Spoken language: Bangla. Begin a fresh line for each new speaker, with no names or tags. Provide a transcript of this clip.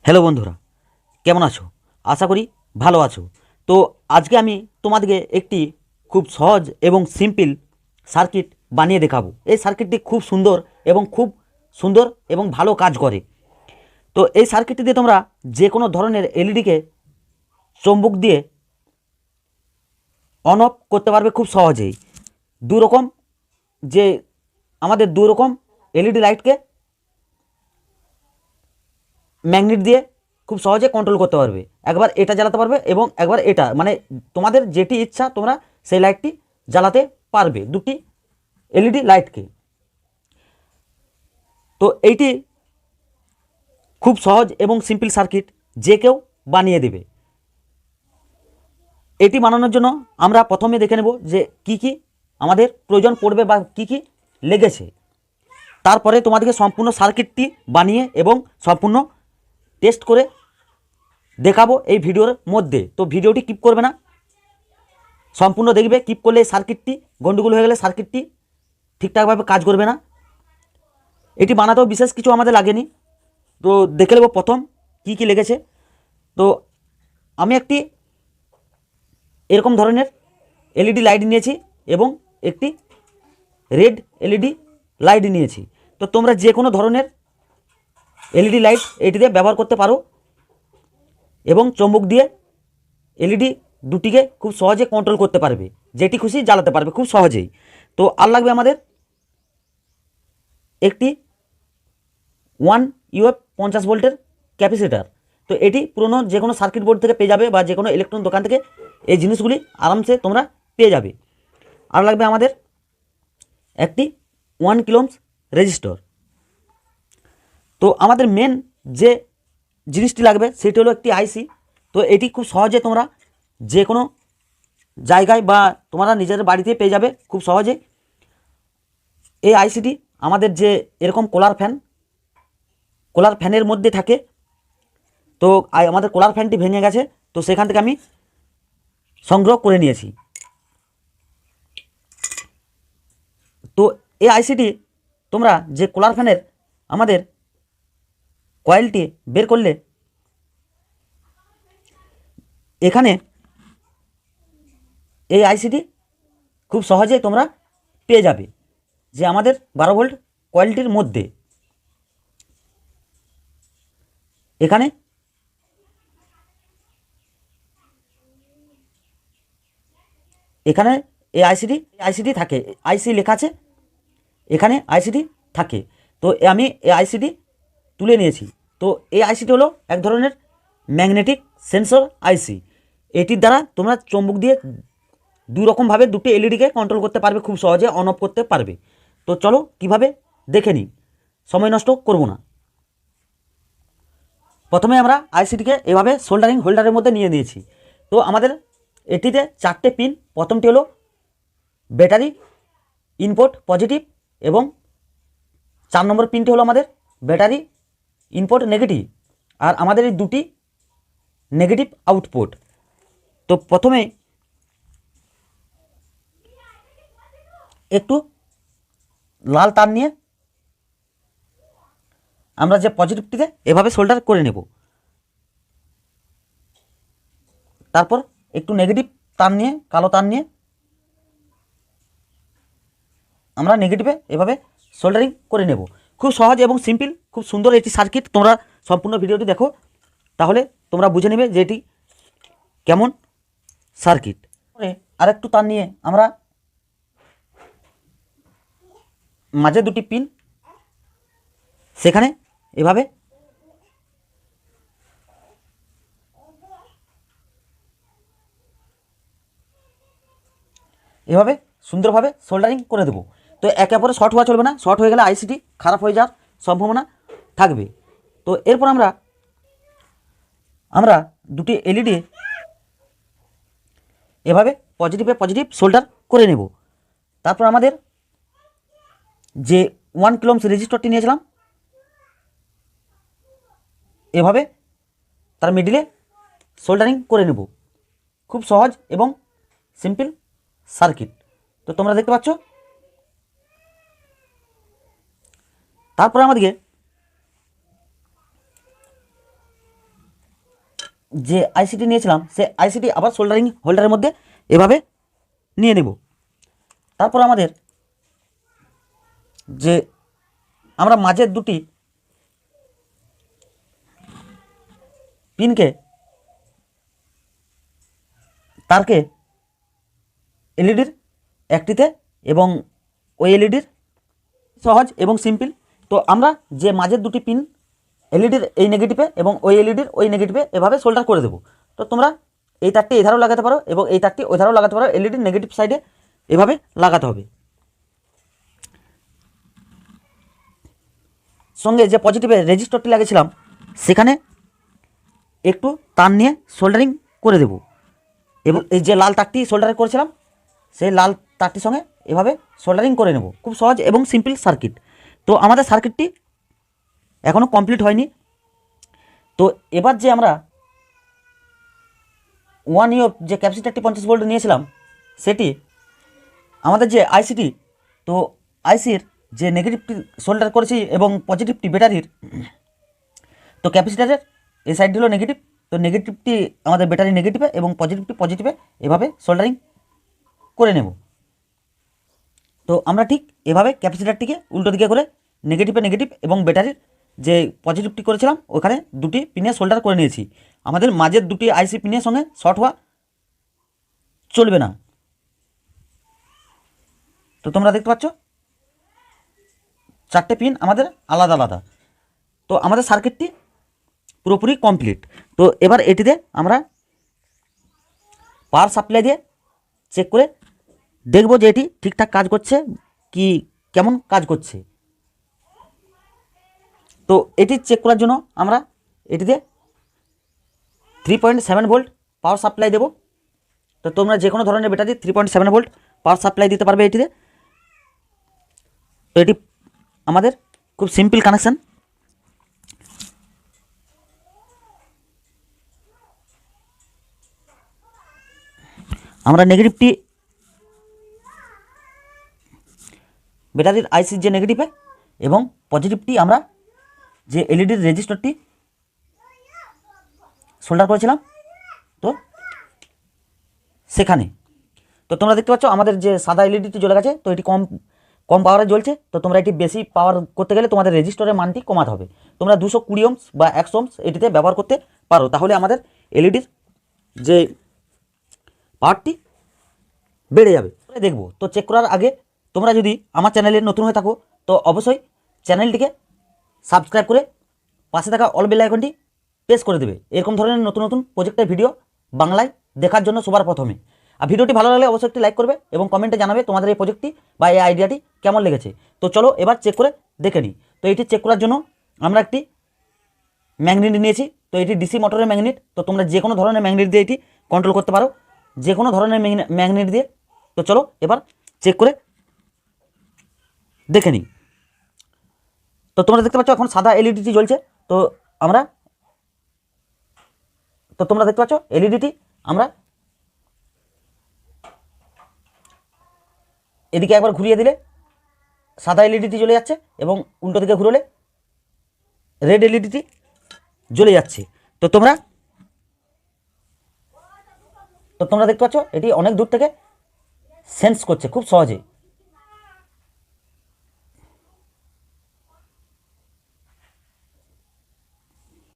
হ্যালো বন্ধুরা, কেমন আছো? আশা করি ভালো আছো। তো আজকে আমি তোমাদেরকে একটি খুব সহজ এবং সিম্পল সার্কিট বানিয়ে দেখাবো। এই সার্কিটটি খুব সুন্দর এবং ভালো কাজ করে। তো এই সার্কিটটি দিয়ে তোমরা যে কোনো ধরনের এলইডিকে চুম্বক দিয়ে অন অফ করতে পারবে খুব সহজেই। দুরকম যে আমাদের দুরকম এলইডি লাইটকে ম্যাগনেট দিয়ে খুব সহজে কন্ট্রোল করতে পারবে। একবার এটা জ্বালাতে পারবে এবং একবার এটা, মানে তোমাদের যেটি ইচ্ছা তোমরা সেই লাইটটি জ্বালাতে পারবে, দুটি এলইডি লাইটকে। তো এইটি খুব সহজ এবং সিম্পল সার্কিট, যে কেউ বানিয়ে দেবে। এটি বানানোর জন্য আমরা প্রথমে দেখে নেব যে কি কি আমাদের প্রয়োজন পড়বে বা কি কি লেগেছে। তারপরে তোমাদেরকে সম্পূর্ণ সার্কিটটি বানিয়ে এবং সম্পূর্ণ টেস্ট করে দেখাবো এই ভিডিওর মধ্যে। তো ভিডিওটি কিপ করবে না, সম্পূর্ণ দেখবে। কিপ করলে সার্কিটটি গন্ডগোল হয়ে গেলে সার্কিটটি ঠিকঠাকভাবে কাজ করবে না। এটি বানাতেও বিশেষ কিছু আমাদের লাগেনি। তো দেখে নেব প্রথম কি কি লেগেছে। তো আমি একটি এরকম ধরনের এলইডি লাইট নিয়েছি এবং একটি রেড এলইডি লাইট নিয়েছি। তো তোমরা যে কোনো ধরনের এলইডি লাইট এটিতে ব্যবহার করতে পারো এবং চুম্বক দিয়ে এলইডি দুটিকে খুব সহজে কন্ট্রোল করতে পারবে, যেটি খুশি জ্বালাতে পারবে খুব সহজেই। তো আর লাগবে আমাদের একটি 1 UF 50 ভোল্টের ক্যাপাসিটার। তো এটি পুরনো যে কোনো সার্কিট বোর্ড থেকে পেয়ে যাবে বা যে কোনো ইলেকট্রনিক দোকান থেকে এই জিনিসগুলি আরামসে তোমরা পেয়ে যাবে। আর লাগবে আমাদের একটি 1 কিলো রেজিস্টর। তো আমাদের মেন যে জিনিসটি লাগবে সেটি হলো একটি আইসি। তো এটি খুব সহজে তোমরা যে কোনো জায়গায় বা তোমরা নিজেদের বাড়িতে পেয়ে যাবে খুব সহজে। এই আইসিটি আমাদের যে এরকম কোলার ফ্যানের মধ্যে থাকে। তো আমাদের কোলার ফ্যানটি ভেঙে গেছে, তো সেখান থেকে আমি সংগ্রহ করে নিয়েছি। তো এই আইসিটি তোমরা যে কোলার ফ্যানের আমাদের কয়েলটি বের করলে এখানে এই আইসিটি খুব সহজেই তোমরা পেয়ে যাবে যে আমাদের 12 ভোল্ট কয়েলটির মধ্যে এখানে এখানে এই আইসিটি থাকে, আইসি লেখা আছে এখানে, আইসিটি থাকে। তো আমি এই আইসিটি তুলে নিয়েছি। তো এই আইসিটি হলো এক ধরনের ম্যাগনেটিক সেন্সর আইসি। এটির দ্বারা তোমরা চুম্বক দিয়ে দুরকমভাবে দুটি এলইডিকে কন্ট্রোল করতে পারবে, খুব সহজে অন অফ করতে পারবে। তো চলো কিভাবে দেখে নিই, সময় নষ্ট করব না। প্রথমে আমরা আইসিটিকে এভাবে সোল্ডারিং হোল্ডারের মধ্যে নিয়ে নিয়েছি। তো আমাদের এটিতে 4টে পিন। প্রথমটি হলো ব্যাটারি ইনপুট পজিটিভ এবং 4 নম্বর পিনটি হলো আমাদের ব্যাটারি ইনপুট নেগেটিভ, আর আমাদের এই দুটি নেগেটিভ আউটপুট। তো প্রথমে একটু লাল তার নিয়ে আমরা যে পজিটিভটিতে এভাবে সোল্ডার করে নেব। তারপর একটু নেগেটিভ তার নিয়ে, কালো তার নিয়ে আমরা নেগেটিভে এভাবে সোল্ডারিং করে নেব। খুব সহজ এবং সিম্পল, খুব সুন্দর এটি সার্কিট। তোমরা সম্পূর্ণ ভিডিওটি দেখো, তাহলে তোমরা বুঝে নেবে যে এটি কেমন সার্কিট। আর একটু তার নিয়ে আমরা মাঝে দুটি পিন সেখানে এভাবে সুন্দরভাবে সোল্ডারিং করে দেবো। তো একে অপরে শর্ট হওয়া চলবে না, শর্ট হয়ে গেলে আইসিটি খারাপ হয়ে যাওয়ার সম্ভাবনা থাকবে। তো এরপর আমরা দুটি এলইডি এভাবে পজিটিভ সোল্ডার করে নেব। তারপর আমাদের যে 1 কিলো রেজিস্টরটি নিয়েছিলাম এভাবে তার মিডিলে সোল্ডারিং করে নেব। খুব সহজ এবং সিম্পল সার্কিট। তো তোমরা দেখতে পাচ্ছ। তারপরে আমাদেরকে যে আইসিটি নিয়েছিলাম সে আইসিটি আবার সোল্ডারিং হোল্ডারের মধ্যে এভাবে নিয়ে নেব। তারপর আমাদের যে আমরা মাঝের দুটি পিনকে তারকে এলইডির একটিতে এবং ওই এলইডির সহজ এবং সিম্পল। তো আমরা যে মাঝের দুটি পিন এলইডির এই নেগেটিভে এবং ওই এলইডির ওই নেগেটিভে এভাবে সোল্ডার করে দেবো। তো তোমরা এই তারটি এই ধারেও লাগাতে পারো এবং এই তারটি ওই ধারেও লাগাতে পারো, এলইডির নেগেটিভ সাইডে এভাবে লাগাতে হবে। সঙ্গে যে পজিটিভে রেজিস্টরটি লাগিয়েছিলাম সেখানে একটু তার নিয়ে সোল্ডারিং করে দেব এবং এই যে লাল তারটি সোল্ডার করেছিলাম সেই লাল তারটির সঙ্গে এভাবে সোল্ডারিং করে নেব। খুব সহজ এবং সিম্পল সার্কিট। তো আমাদের সার্কিটটি এখনও কমপ্লিট হয়নি। তো এবার যে আমরা 1 ইউ যে ক্যাপাসিটারটি 50 ভোল্ট নিয়েছিলাম সেটি আমাদের যে আইসিটি, তো আইসির যে নেগেটিভটি সোল্ডার করেছি এবং পজিটিভটি ব্যাটারির, তো ক্যাপাসিটারের এই সাইডটি হলো নেগেটিভ, তো নেগেটিভটি আমাদের ব্যাটারি নেগেটিভে এবং পজিটিভটি পজিটিভে এভাবে সোল্ডারিং করে নেব। তো আমরা ঠিক এভাবে ক্যাপাসিটারটিকে উল্টো দিকে করে নেগেটিভে নেগেটিভ এবং ব্যাটারির যে পজিটিভটি করেছিলাম ওখানে দুটি পিনে সোল্ডার করে নিয়েছি। আমাদের মাঝের দুটি আইসি পিনের সঙ্গে শর্ট হওয়া চলবে না। তো তোমরা দেখতে পাচ্ছ 4টে পিন আমাদের আলাদা আলাদা। তো আমাদের সার্কিটটি পুরোপুরি কমপ্লিট। তো এবার এটিতে আমরা পাওয়ার সাপ্লাই দিয়ে চেক করে দেখব যে এটি ঠিকঠাক কাজ করছে কি কেমন কাজ করছে। তো এটি চেক করার জন্য আমরা এটিতে 3.7 ভোল্ট পাওয়ার সাপ্লাই দেব। তো তোমরা যে কোনো ধরনের ব্যাটারি 3.7 ভোল্ট পাওয়ার সাপ্লাই দিতে পারবে এটিতে। তো এটি আমাদের খুব সিম্পল কানেকশান। আমরা নেগেটিভটি ব্যাটারির আইসির যে নেগেটিভে এবং পজিটিভটি আমরা যে এলইডির রেজিস্টরটি সোল্ডার করেছিলাম তো সেখানে। তো তোমরা দেখতে পাচ্ছ আমাদের যে সাদা এলইডিটি জ্বলে গেছে। তো এটি কম পাওয়ারে জ্বলছে। তো তোমরা এটি বেশি পাওয়ার করতে গেলে তোমাদের রেজিস্টরের মানটি কমাতে হবে। তোমরা 220 ওহমস বা 100 ওহমস এটিতে ব্যবহার করতে পারো, তাহলে আমাদের এলইডির যে পাওয়ারটি বেড়ে যাবে। দেখব। তো চেক করার আগে তোমরা যদি আমার চ্যানেলে নতুন হয়ে থাকো তো অবশ্যই চ্যানেলটিকে সাবস্ক্রাইব করে পাশে থাকা অল বেল আইকনটি প্রেস করে দেবে এরকম ধরনের নতুন নতুন প্রজেক্টের ভিডিও বাংলায় দেখার জন্য সবার প্রথমে। আর ভিডিওটি ভালো লাগলে অবশ্যই একটি লাইক করবে এবং কমেন্টে জানাবে তোমাদের এই প্রজেক্টটি বা এই আইডিয়াটি কেমন লেগেছে। তো চলো এবার চেক করে দেখে নিই। তো এটি চেক করার জন্য আমরা একটি ম্যাগনেট নিয়েছি। তো এটি ডিসি মোটরের ম্যাগনেট। তো তোমরা যে কোনো ধরনের ম্যাগনেট দিয়ে এটি কন্ট্রোল করতে পারো, যে কোনো ধরনের ম্যাগনেট দিয়ে। তো চলো এবার চেক করে দেখে নিই। তো তোমরা দেখতে পাচ্ছ এখন সাদা এলইডিটি জ্বলছে। তো তোমরা দেখতে পাচ্ছ এলইডিটি আমরা এদিকে একবার ঘুরিয়ে দিলে সাদা এলইডিটি জ্বলে যাচ্ছে এবং উল্টো দিকে ঘুরলে রেড এলইডিটি জ্বলে যাচ্ছে। তো তোমরা দেখতে পাচ্ছ এটি অনেক দূর থেকে সেন্স করছে খুব সহজে।